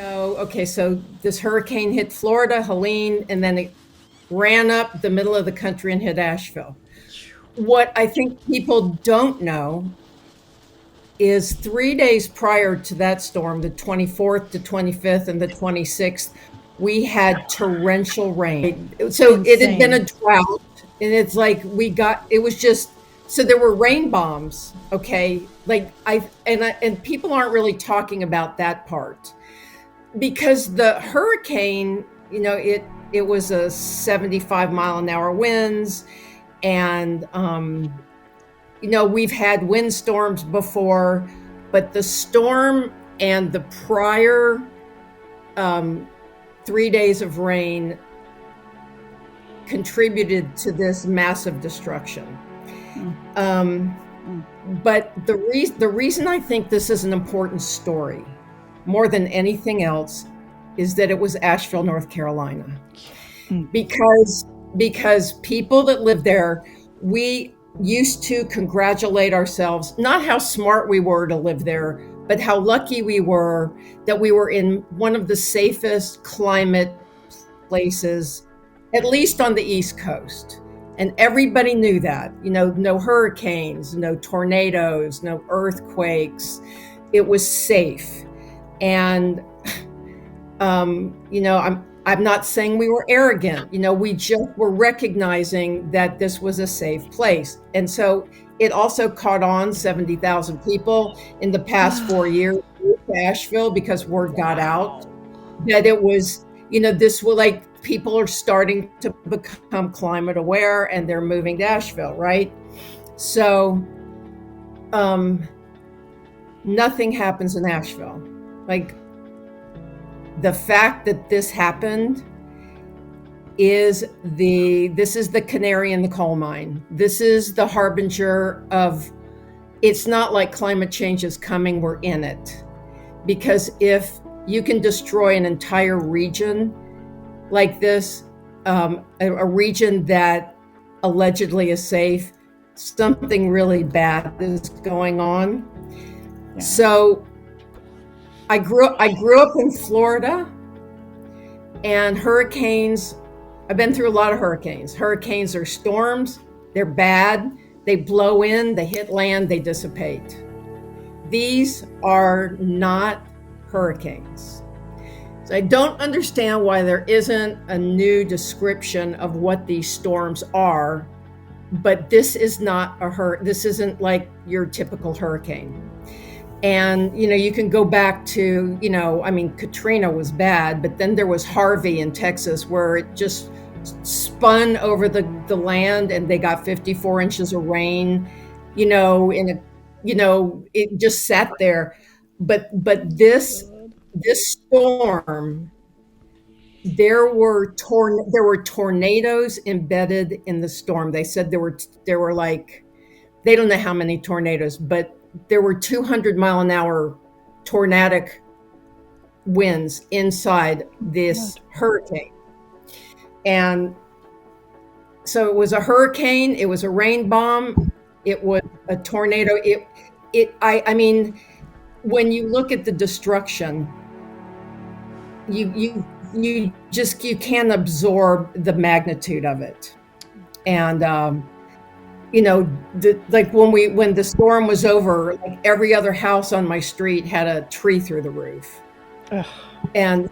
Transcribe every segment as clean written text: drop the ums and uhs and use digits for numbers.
No, okay, so this hurricane hit Florida, Helene, and then it ran up the middle of the country and hit Asheville. What I think people don't know is 3 days prior to that storm, the 24th, the 25th, and the 26th, we had torrential rain. So it had been a Insane. drought, and it's like it was just, so there were rain bombs, okay? And people aren't really talking about that part because the hurricane, it was a 75-mile-an-hour winds, and we've had windstorms before, but the storm and the prior 3 days of rain contributed to this massive destruction. But the reason I think this is an important story, more than anything else, is that it was Asheville, North Carolina. Because people that live there, we used to congratulate ourselves, not how smart we were to live there, but how lucky we were that we were in one of the safest climate places, at least on the East Coast. And everybody knew that, no hurricanes, no tornadoes, no earthquakes. It was safe. And, I'm not saying we were arrogant. We just were recognizing that this was a safe place. And so it also caught on 70,000 people in the past 4 years to Asheville because word got out that it was, this was like people are starting to become climate aware and they're moving to Asheville, right? So nothing happens in Asheville. Like, the fact that this happened this is the canary in the coal mine. This is the harbinger of, it's not like climate change is coming, we're in it. Because if you can destroy an entire region like this, a region that allegedly is safe, something really bad is going on. Yeah. So I grew up in Florida, and hurricanes, I've been through a lot of hurricanes. Hurricanes are storms, they're bad, they blow in, they hit land, they dissipate. These are not hurricanes. So I don't understand why there isn't a new description of what these storms are, but this is not this isn't like your typical hurricane. And, you can go back to, Katrina was bad, but then there was Harvey in Texas where it just spun over the land and they got 54 inches of rain, it just sat there. But this storm, there were tornadoes embedded in the storm. They said there were like, they don't know how many tornadoes, but there were 200-mile-an-hour tornadic winds inside this hurricane. And so it was a hurricane, it was a rain bomb, it was a tornado. I mean, when you look at the destruction, you can't absorb the magnitude of it. And like when the storm was over, like every other house on my street had a tree through the roof. Ugh. And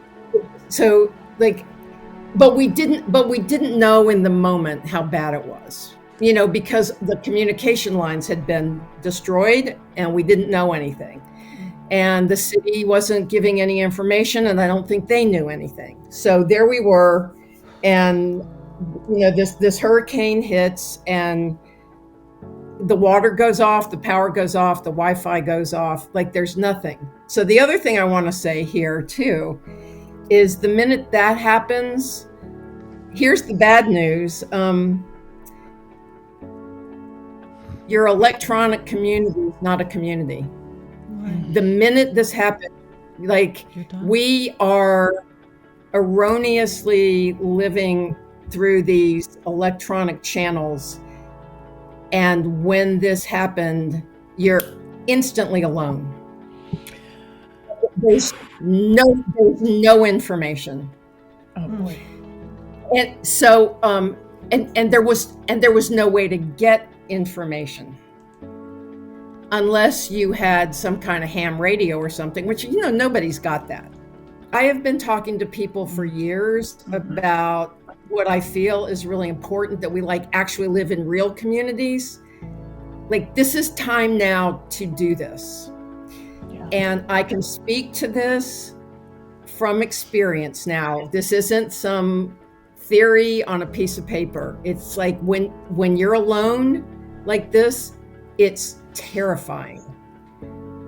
so but we didn't know in the moment how bad it was, because the communication lines had been destroyed and we didn't know anything. And the city wasn't giving any information, and I don't think they knew anything. So there we were, and this hurricane hits, and the water goes off, the power goes off, the Wi-Fi goes off, like there's nothing. So the other thing I want to say here too is the minute that happens, here's the bad news. Your electronic community is not a community. Right. The minute this happened, like we are erroneously living through these electronic channels. And when this happened, you're instantly alone. there's no information. Oh boy. And so and there was no way to get information unless you had some kind of ham radio or something, which nobody's got that. I have been talking to people for years about what I feel is really important, that we actually live in real communities. This is time now to do this. Yeah. And I can speak to this from experience now. This isn't some theory on a piece of paper. It's like when you're alone like this, it's terrifying.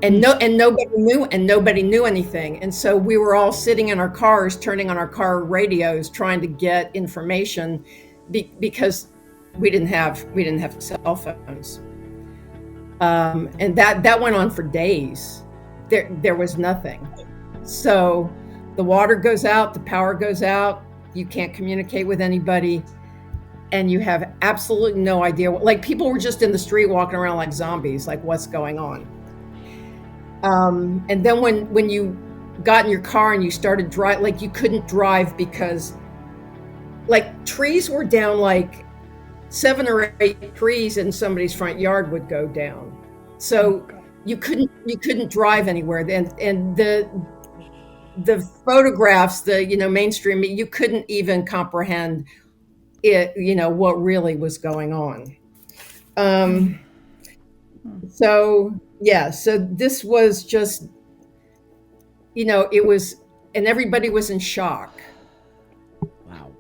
And nobody knew anything. And so we were all sitting in our cars, turning on our car radios, trying to get information because we didn't have cell phones. And that went on for days. There was nothing. So the water goes out, the power goes out, you can't communicate with anybody, and you have absolutely no idea. People were just in the street walking around like zombies, what's going on? And then when you got in your car and you started driving, you couldn't drive because trees were down, 7 or 8 trees in somebody's front yard would go down. So you couldn't drive anywhere. And the photographs, the mainstream, you couldn't even comprehend it, what really was going on. So this was just, it was, and everybody was in shock. Wow.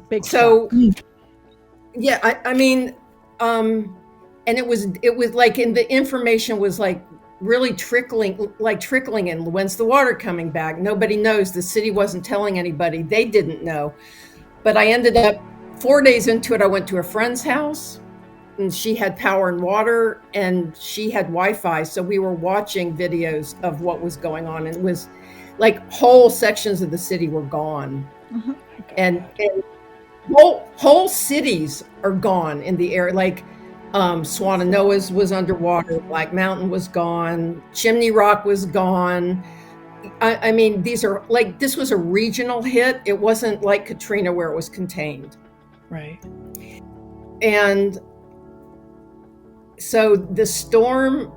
Big shock. Yeah, I mean, and it was and the information was really trickling in. When's the water coming back? Nobody knows. The city wasn't telling anybody. They didn't know. But I ended up 4 days into it. I went to a friend's house, and she had power and water, and she had Wi-Fi. So we were watching videos of what was going on. And it was whole sections of the city were gone. Mm-hmm. And whole cities are gone in the air. Swannanoas was underwater, Black Mountain was gone, Chimney Rock was gone. I mean, these are this was a regional hit. It wasn't like Katrina where it was contained. Right. And so the storm,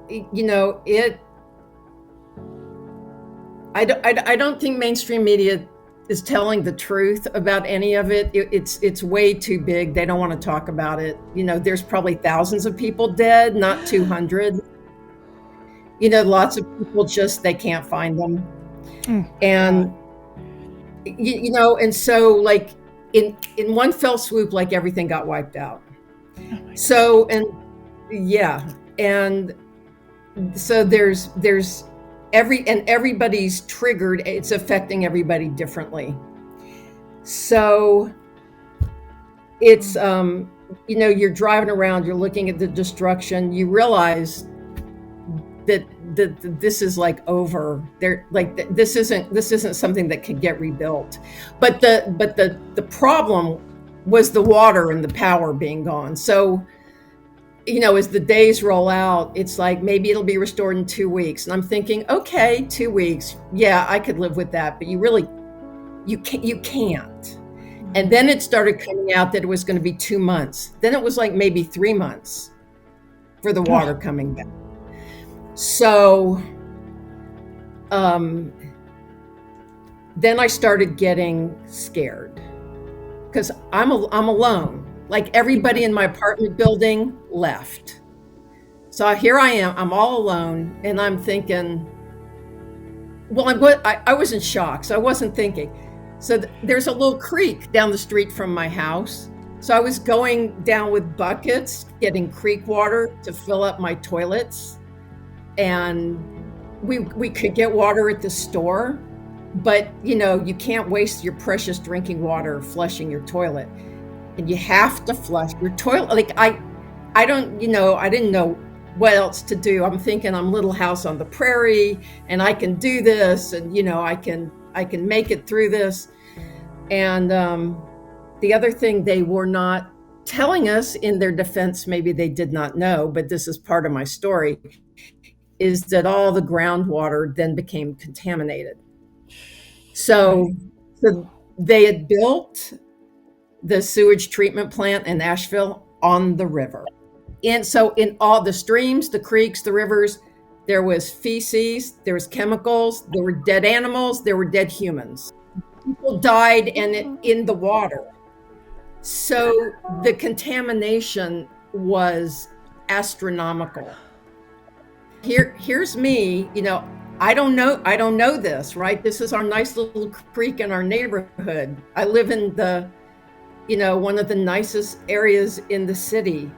I don't think mainstream media is telling the truth about any of it. It's way too big. They don't want to talk about it. There's probably thousands of people dead, not 200. Lots of people they can't find them. And, and so in one fell swoop, everything got wiped out. Oh so, and yeah. And so there's everybody's triggered. It's affecting everybody differently. So it's, you're driving around, you're looking at the destruction, you realize that this is over. This isn't something that can get rebuilt. But the problem was the water and the power being gone. So, as the days roll out, it's maybe it'll be restored in 2 weeks. And I'm thinking, okay, 2 weeks. Yeah, I could live with that. But you can't. And then it started coming out that it was going to be 2 months. Then it was maybe 3 months for the water coming back. So then I started getting scared because I'm alone. Everybody in my apartment building left. So here I am, I'm all alone, and I'm thinking, well, I was in shock, so I wasn't thinking. So there's a little creek down the street from my house. So I was going down with buckets, getting creek water to fill up my toilets. And we could get water at the store, but you can't waste your precious drinking water flushing your toilet. And you have to flush your toilet. I didn't know what else to do. I'm thinking I'm Little House on the Prairie and I can do this, and I can make it through this. And the other thing they were not telling us, in their defense, maybe they did not know, but this is part of my story. is that all the groundwater then became contaminated. So they had built the sewage treatment plant in Asheville on the river. And so in all the streams, the creeks, the rivers, there was feces, there was chemicals, there were dead animals, there were dead humans. People died in the water. So the contamination was astronomical. Here's me, I don't know this, right? This is our nice little creek in our neighborhood. I live in one of the nicest areas in the city,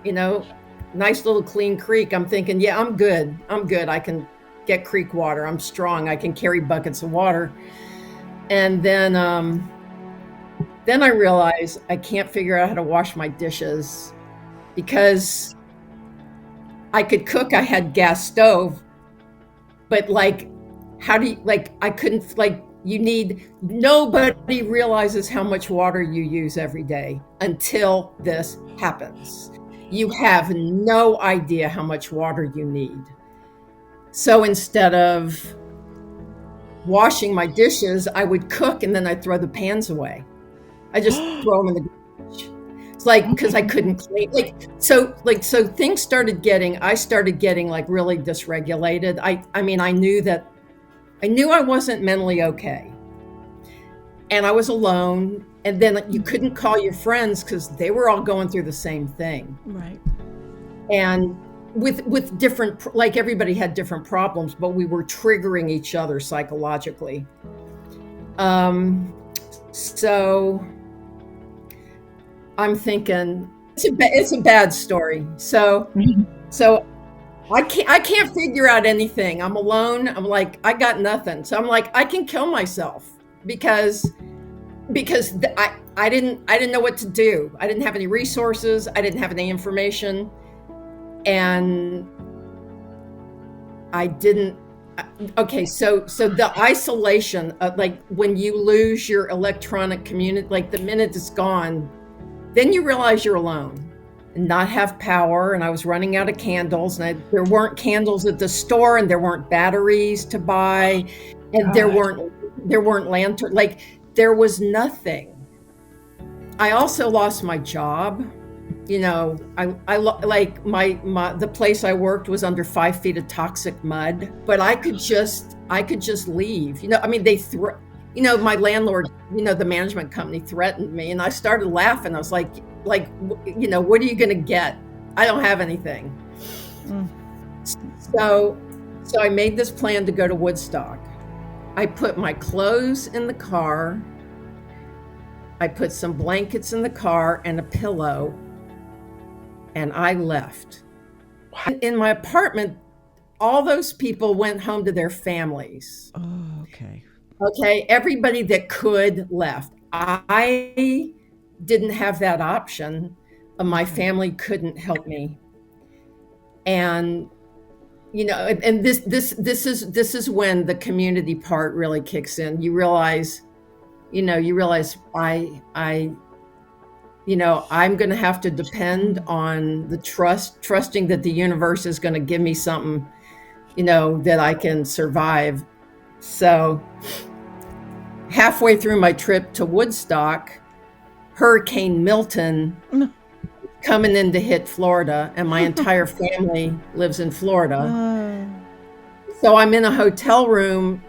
nice little clean creek. I'm thinking, yeah, I'm good. I can get creek water. I'm strong. I can carry buckets of water. And then I realized I can't figure out how to wash my dishes because I could cook. I had gas stove, but I couldn't, nobody realizes how much water you use every day until this happens. You have no idea how much water you need. So instead of washing my dishes, I would cook and then I'd throw the pans away. I just throw them in the garbage. It's because I couldn't clean. So things started getting really dysregulated. I knew I wasn't mentally okay. And I was alone. And then you couldn't call your friends because they were all going through the same thing. Right. And with different, everybody had different problems, but we were triggering each other psychologically. So I'm thinking it's a bad story. So I can't figure out anything. I'm alone. I'm I got nothing. So I'm I can kill myself because I didn't know what to do. I didn't have any resources. I didn't have any information. And I didn't. Okay, so the isolation, when you lose your electronic community, the minute it's gone, then you realize you're alone and not have power. And I was running out of candles, and there weren't candles at the store, and there weren't batteries to buy, and there weren't lanterns. There was nothing. I also lost my job. The place I worked was under 5 feet of toxic mud, but I could just leave. My landlord, the management company threatened me, and I started laughing. I was what are you going to get? I don't have anything. So I made this plan to go to Woodstock. I put my clothes in the car. I put some blankets in the car and a pillow, and I left. In my apartment, all those people went home to their families. Oh, okay. Okay, everybody that could left. I didn't have that option. My family couldn't help me. And and this is when the community part really kicks in. You realize I'm going to have to depend on the trusting that the universe is going to give me something, that I can survive. So halfway through my trip to Woodstock, Hurricane Milton coming in to hit Florida, and my entire family lives in Florida. So I'm in a hotel room,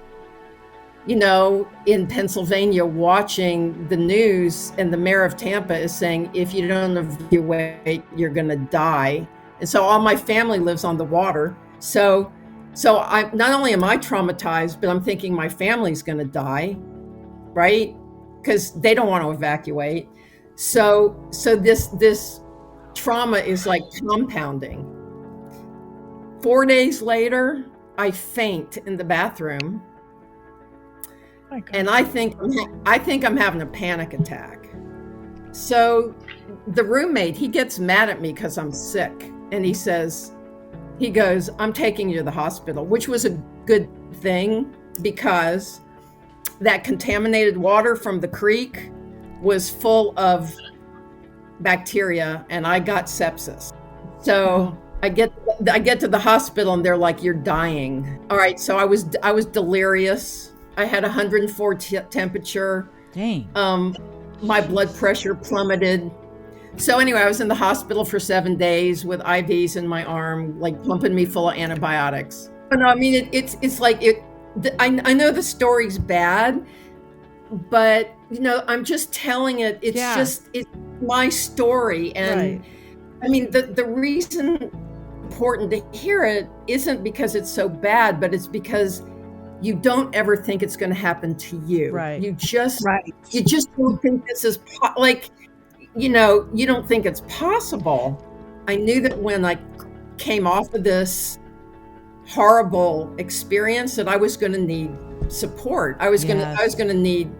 in Pennsylvania, watching the news, and the mayor of Tampa is saying, if you don't evacuate, you're going to die. And so all my family lives on the water. So I not only am I traumatized, but I'm thinking my family's going to die, right? Because they don't want to evacuate. So this trauma is compounding. 4 days later, I faint in the bathroom. And I think I'm having a panic attack. So the roommate, he gets mad at me because I'm sick. And he goes, I'm taking you to the hospital, which was a good thing because that contaminated water from the creek was full of bacteria, and I got sepsis. So I get I get to the hospital and they're like, "You're dying." All right, so I was delirious. I had 104 temperature. Dang. My blood pressure plummeted. So anyway, I was in the hospital for 7 days with IVs in my arm, like pumping me full of antibiotics. No, I mean it's like it. I know the story's bad, but I'm just telling it. It's my story, and Right. I mean the reason important to hear it isn't because it's so bad, but it's because you don't ever think it's going to happen to you. Right. You just Right. you just don't think this is you don't think it's possible. I knew that when I came off of this horrible experience that I was going to need support. I was going to need.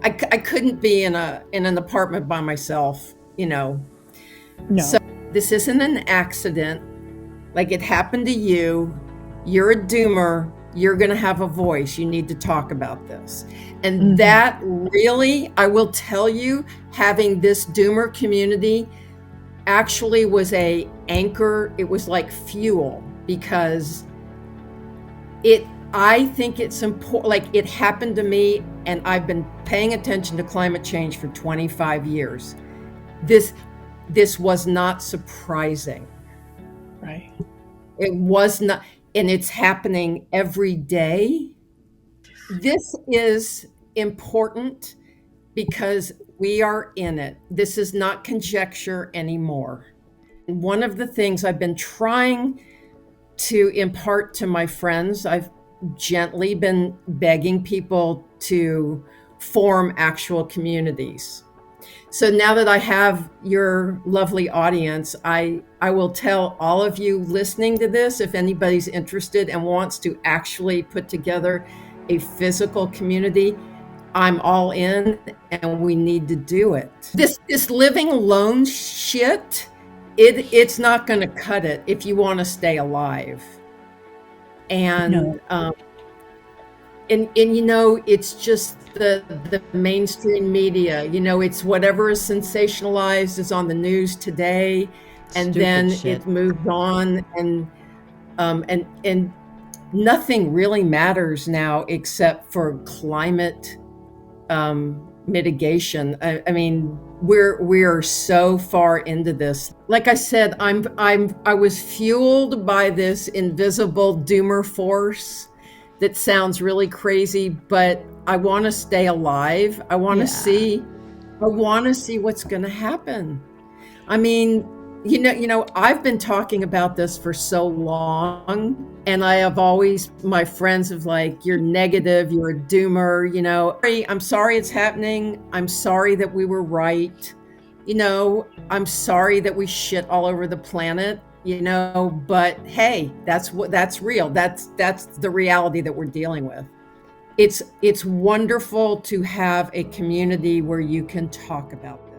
I couldn't be in an apartment by myself. No. So this isn't an accident. Like, it happened to you. You're a doomer. You're going to have a voice. You need to talk about this. And that really, I will tell you, having this doomer community actually was a anchor. It was like fuel, because I think it's important. Like, it happened to me, and I've been paying attention to climate change for 25 years. This was not surprising. Right. It was not, and it's happening every day. This is important because we are in it. This is not conjecture anymore. One of the things I've been trying to impart to my friends, I've gently been begging people to form actual communities. So now that I have your lovely audience, I will tell all of you listening to this, if anybody's interested and wants to actually put together a physical community, I'm all in, and we need to do it. This living alone shit, it's not going to cut it if you want to stay alive. And it's just the mainstream media. It's whatever is sensationalized is on the news today, and Stupid then shit. it moved on, and nothing really matters now except for climate mitigation. I mean, we're so far into this. Like I said, I was fueled by this invisible doomer force that sounds really crazy, but I want to stay alive. I want to see what's going to happen. I mean, I've been talking about this for so long, and I have always, my friends have like, "You're negative, you're a doomer, I'm sorry it's happening. I'm sorry that we were right. I'm sorry that we shit all over the planet, but hey, that's real. That's the reality that we're dealing with." It's wonderful to have a community where you can talk about this.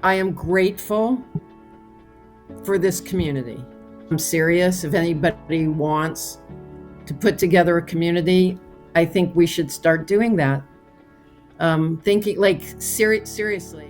I am grateful for this community. I'm serious. If anybody wants to put together a community, I think we should start doing that. Thinking like seriously.